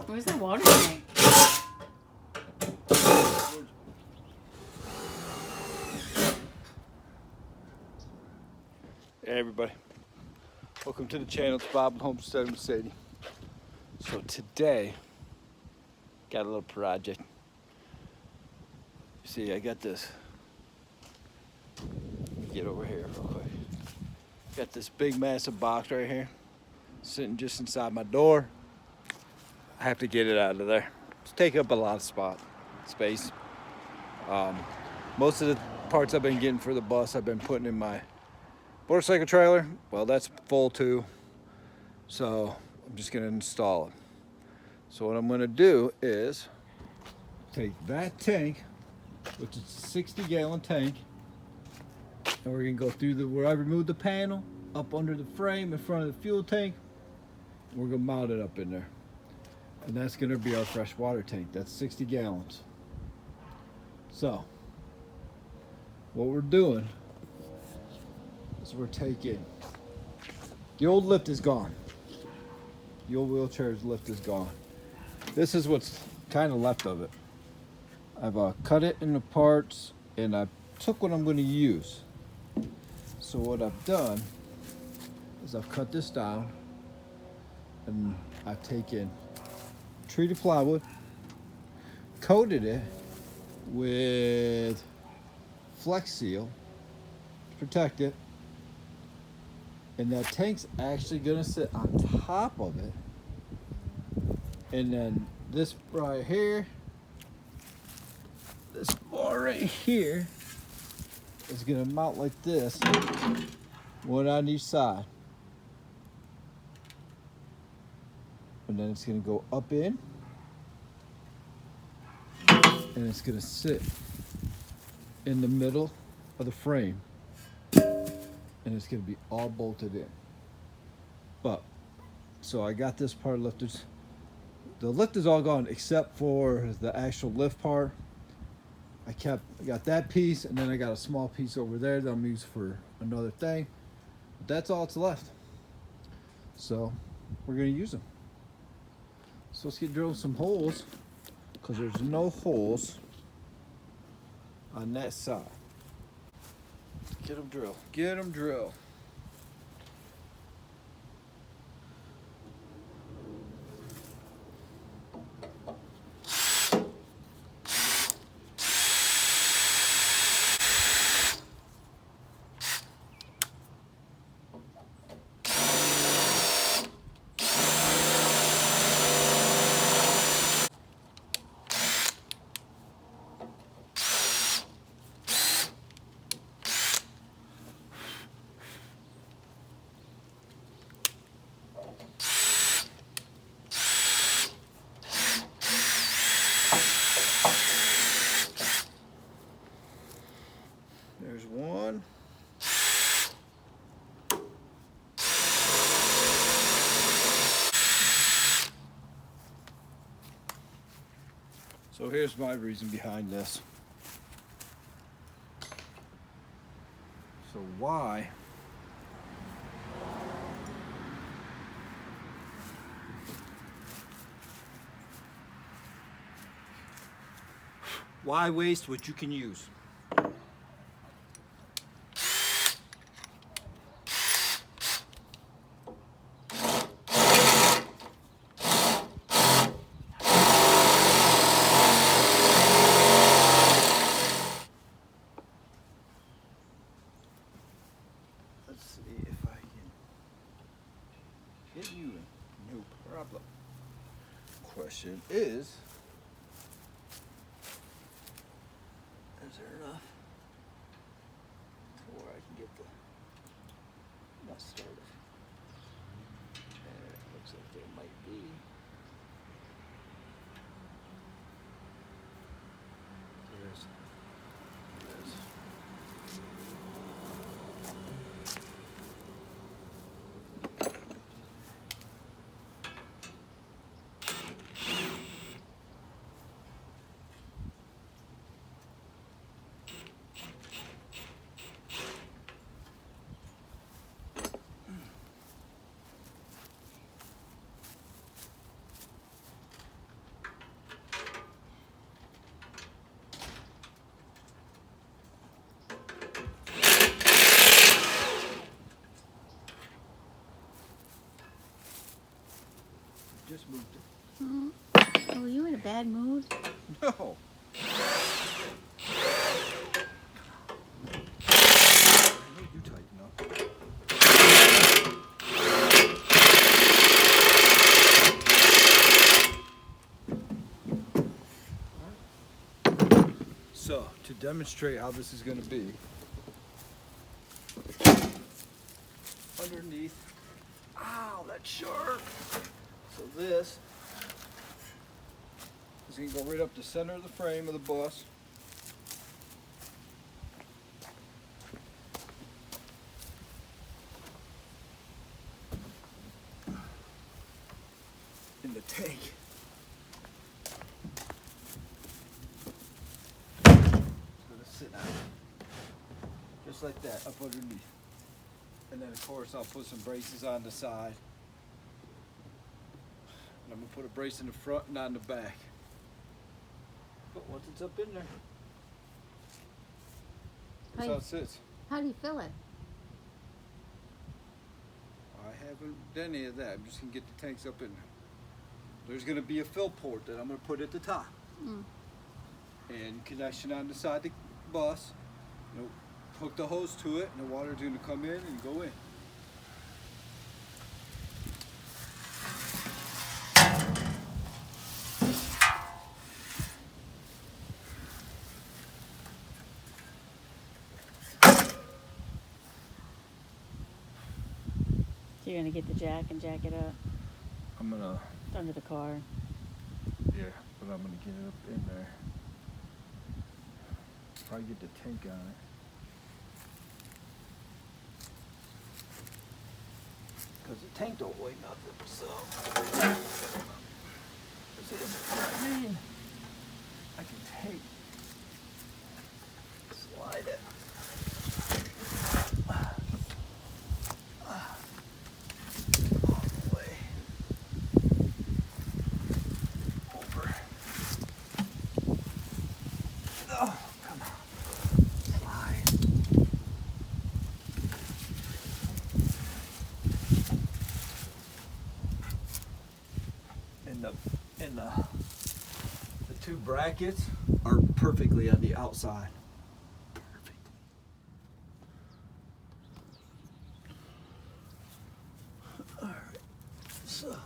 Where's the water tank? Hey everybody, welcome to the channel. It's Bob and Homestead with Sadie. So today, got a little project. You see, I got this. Let me get over here real quick. Got this big massive box right here, sitting just inside my door. I have to get it out of there. It's taking up a lot of space. Most of the parts I've been getting for the bus, I've been putting in my motorcycle trailer. Well, that's full too. So I'm just gonna install it. So what I'm gonna do is take that tank, which is a 60-gallon tank, and we're gonna go through where I removed the panel, up under the frame in front of the fuel tank. We're gonna mount it up in there. And that's gonna be our fresh water tank. That's 60 gallons. So what we're doing is we're taking, the old lift is gone. The old wheelchair's lift is gone. This is what's kind of left of it. I've cut it into parts and I took what I'm going to use. So what I've done is I've cut this down and I've taken treated plywood, coated it with Flex Seal to protect it. And that tank's actually gonna sit on top of it. And then this right here, this bar right here, is gonna mount like this, one on each side. And then it's gonna go up in, and it's gonna sit in the middle of the frame. And it's going to be all bolted in. But, so I got this part lifted. The lift is all gone except for the actual lift part. I got that piece, and then I got a small piece over there that I'm gonna use for another thing. But that's all that's left. So we're gonna use them. So let's get drilling some holes, because there's no holes on that side. Get them drill. Get them drill. There's one. So here's my reason behind this. So why waste what you can use? Let's see if I can hit you. No problem. Question is there enough to where I can get the nut started? And it looks like there might be. There's. just moved it. Oh, were you in a bad mood? No. I need you tighten up. So, to demonstrate how this is going to be, underneath, ow, that's sharp. So this is going to go right up the center of the frame of the bus. In the tank. Sit out just like that up underneath, and then of course I'll put some braces on the side, and I'm gonna put a brace in the front, not in the back, but once it's up in there, that's how it sits. How do you fill it? I haven't done any of that. I'm just gonna get the tanks up in there. There's gonna be a fill port that I'm gonna put at the top, and connection on the side of the bus. You know, hook the hose to it, and the water's going to come in and go in. So you're gonna get the jack and jack it up? I'm gonna. It's under the car. Yeah, but I'm gonna get it up in there. Probably get the tank on it. Because the tank don't weigh nothing, so. See, what I mean? I can take, slide it. All the way over. Oh, come on. Slide. And the two brackets are perfectly on the outside. Perfect. All right. So.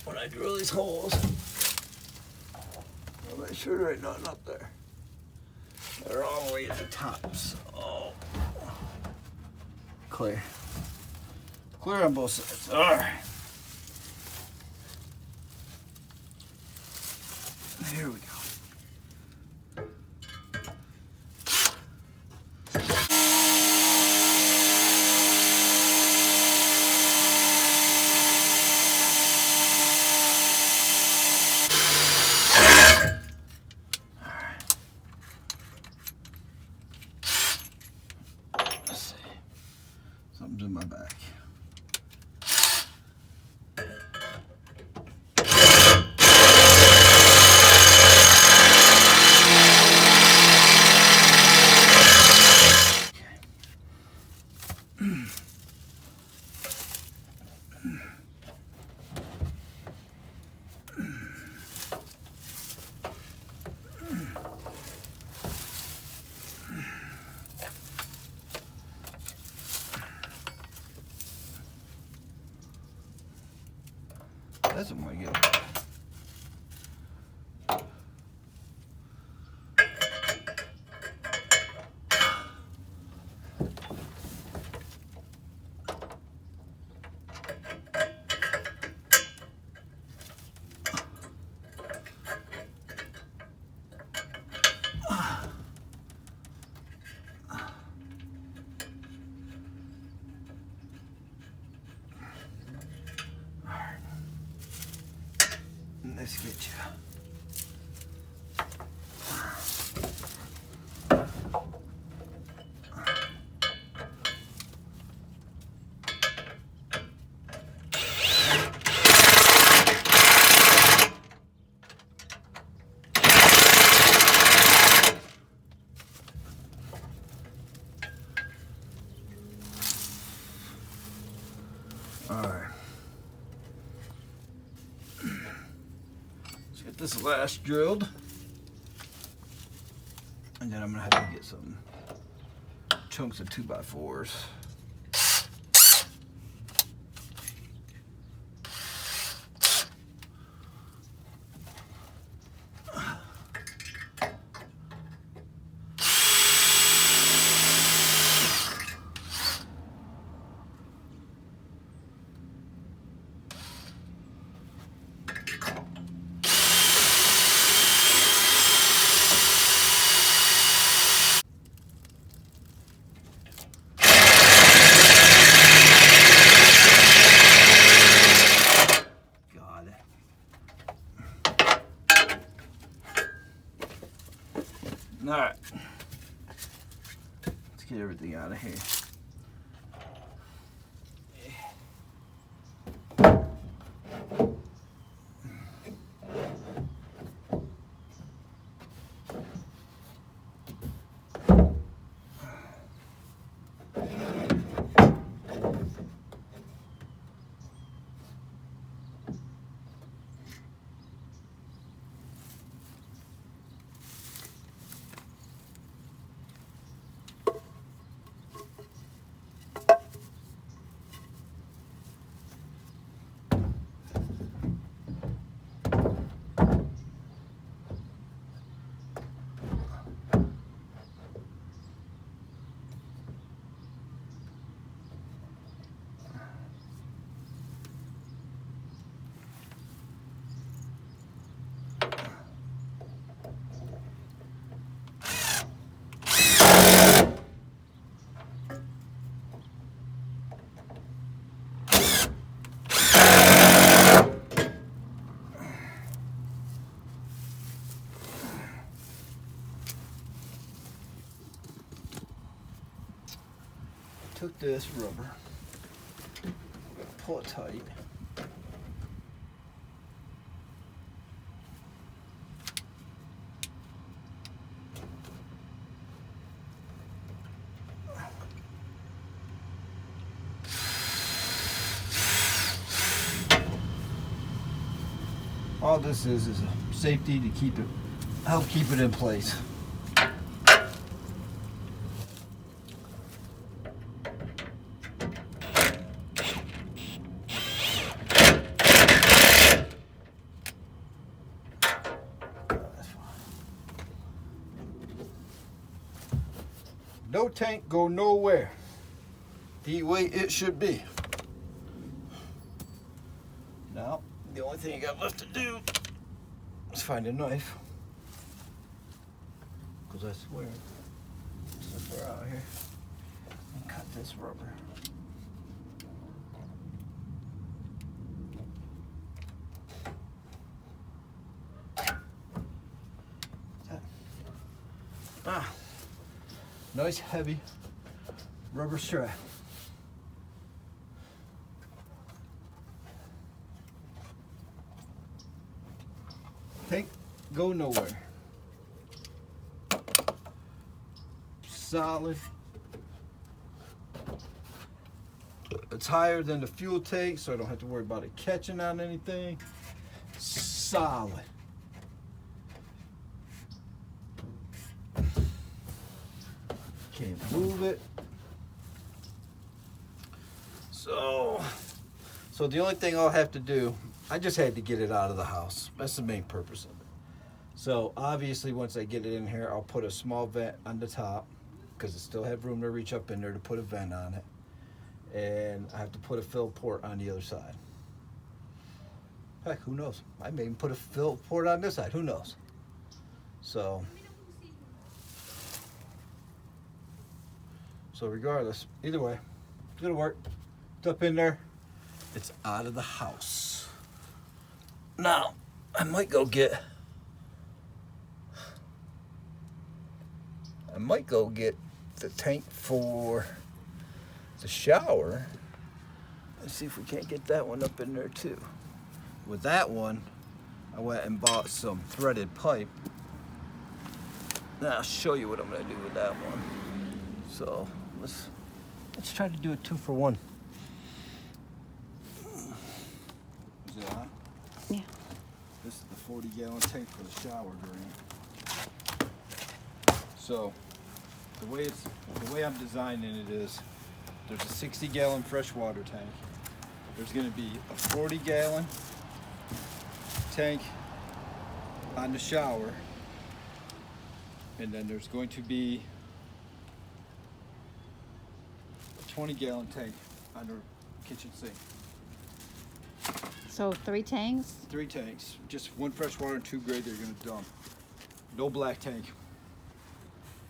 When I drill these holes, I'll make sure there ain't nothing up there. They're all the way at the top, so clear. Clear on both sides. All right. Here we go. Something's in my back. That's what I get. Let's get you. All right. Let's get this last drilled. And then I'm gonna have to get some chunks of 2x4s. All right, let's get everything out of here. Took this rubber, pull it tight. All this is a safety to keep it, help keep it in place. No tank go nowhere. The way it should be. Now, the only thing you got left to do is find a knife. Because I swear, since we're out here, and cut this rubber. Nice heavy rubber strap. Tank go nowhere. Solid. It's higher than the fuel tank, so I don't have to worry about it catching on anything. Solid. Can't move it. So the only thing I'll have to do, I just had to get it out of the house. That's the main purpose of it. So obviously once I get it in here, I'll put a small vent on the top because it still have room to reach up in there to put a vent on it. And I have to put a fill port on the other side. Heck, who knows? I may even put a fill port on this side, who knows? So regardless, either way, it's gonna work. It's up in there. It's out of the house. Now, I might go get the tank for the shower. Let's see if we can't get that one up in there too. With that one, I went and bought some threaded pipe. Now I'll show you what I'm gonna do with that one. So let's try to do a 2-for-1. 40-gallon tank for the shower drain. So the way I'm designing it is there's a 60-gallon freshwater tank. There's going to be a 40-gallon tank on the shower, and then there's going to be a 20-gallon tank on the kitchen sink. So 3 tanks? 3 tanks, just 1 freshwater and 2 gray they're going to dump. No black tank.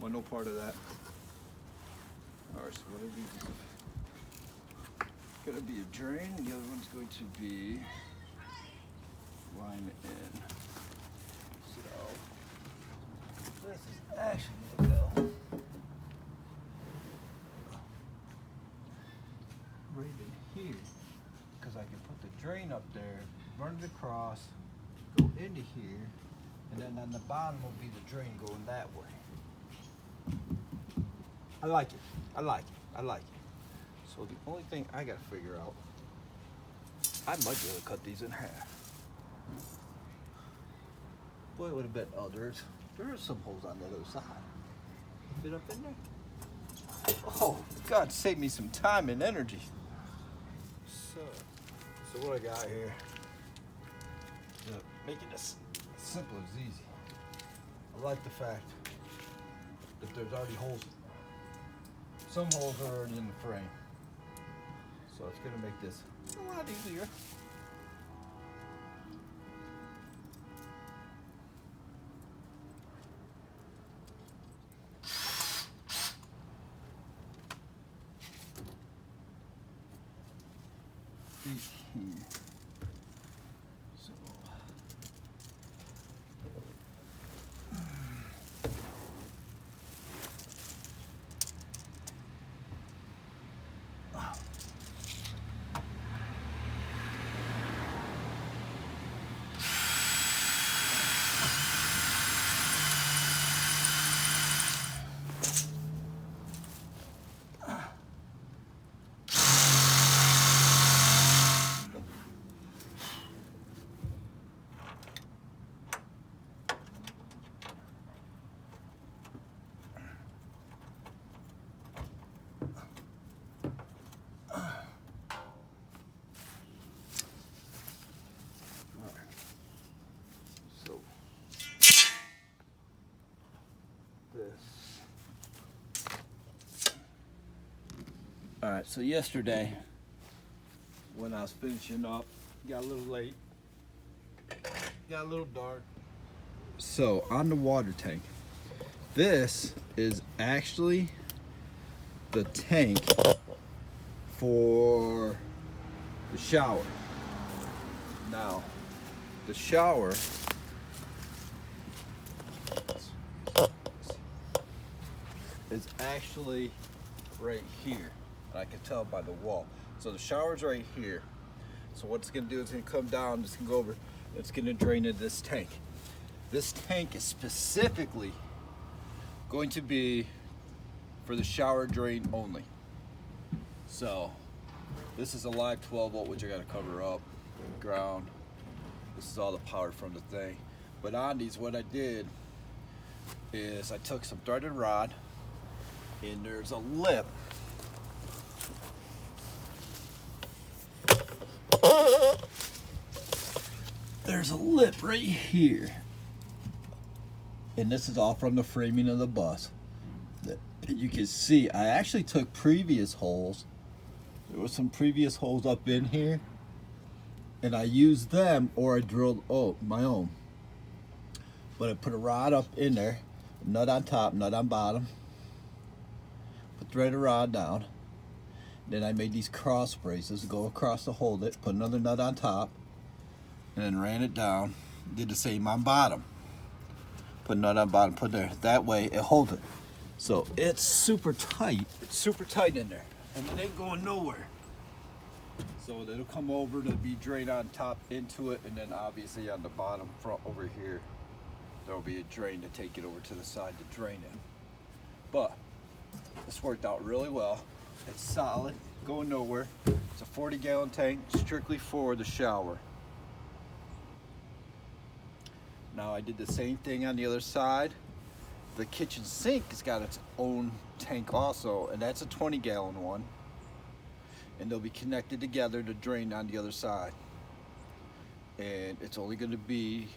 Want no part of that. Alright, so what are these? Going to be a drain, and the other one's going to be line in. So this is actually going to go right in here, because I can put the drain up there, run it across, go into here, and then on the bottom will be the drain going that way. I like it. I like it. I like it. So the only thing I gotta figure out, I might be able to cut these in half. Boy, it would have been, oh, there is some holes on the other side. Fit up in there. Oh, God, save me some time and energy. So what I got here, making this simple is easy. I like the fact that there's already holes. Some holes are already in the frame. So it's gonna make this a lot easier. Here. So Alright, so yesterday when I was finishing up, got a little late, got a little dark. So on the water tank, this is actually the tank for the shower. Now, the shower is actually right here. And I can tell by the wall. So the shower's right here. So what it's gonna do is it's gonna come down, it's gonna go over, it's gonna drain into this tank. This tank is specifically going to be for the shower drain only. So this is a live 12 volt, which I gotta cover up, ground. This is all the power from the thing. But on these, what I did is I took some threaded rod, and there's a lip. There's a lip right here, and this is all from the framing of the bus. You can see I actually took previous holes. There was some previous holes up in here, and I used them, or I drilled my own. But I put a rod up in there, nut on top, nut on bottom, put thread a rod down. Then I made these cross braces to go across to hold it, put another nut on top, and then ran it down. Did the same on bottom. Put a nut on bottom, put there. That way it holds it. So it's super tight. It's super tight in there. And it ain't going nowhere. So it'll come over to be drained on top into it, and then obviously on the bottom front over here, there'll be a drain to take it over to the side to drain in. But this worked out really well. It's solid, going nowhere. It's a 40-gallon tank, strictly for the shower. Now I did the same thing on the other side. The kitchen sink has got its own tank also, and that's a 20-gallon one. And they'll be connected together to drain on the other side. And it's only going to be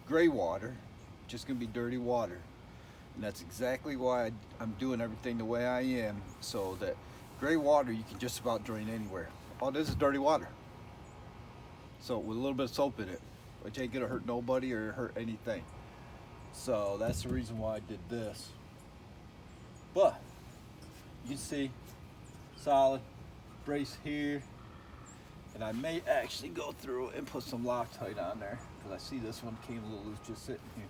gray water, just going to be dirty water. And that's exactly why I'm doing everything the way I am, so that gray water you can just about drain anywhere. All this is dirty water. So with a little bit of soap in it, which ain't gonna hurt nobody or hurt anything. So that's the reason why I did this. But you can see, solid brace here. And I may actually go through and put some Loctite on there, because I see this one came a little loose just sitting here.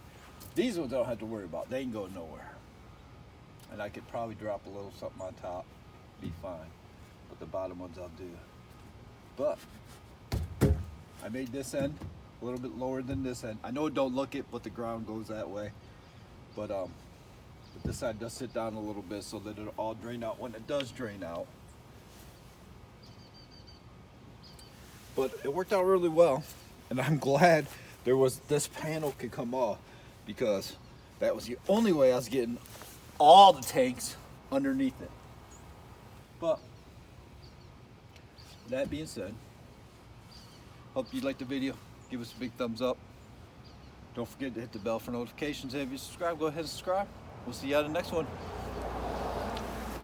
These ones I don't have to worry about, they ain't going nowhere. And I could probably drop a little something on top, be fine. But the bottom ones I'll do. But I made this end a little bit lower than this end. I know it don't look it, but the ground goes that way. But this side does sit down a little bit so that it'll all drain out when it does drain out. But it worked out really well, and I'm glad this panel could come off, because that was the only way I was getting all the tanks underneath it. But that being said, hope you liked the video. Give us a big thumbs up. Don't forget to hit the bell for notifications. And if you subscribe, go ahead and subscribe. We'll see you on the next one.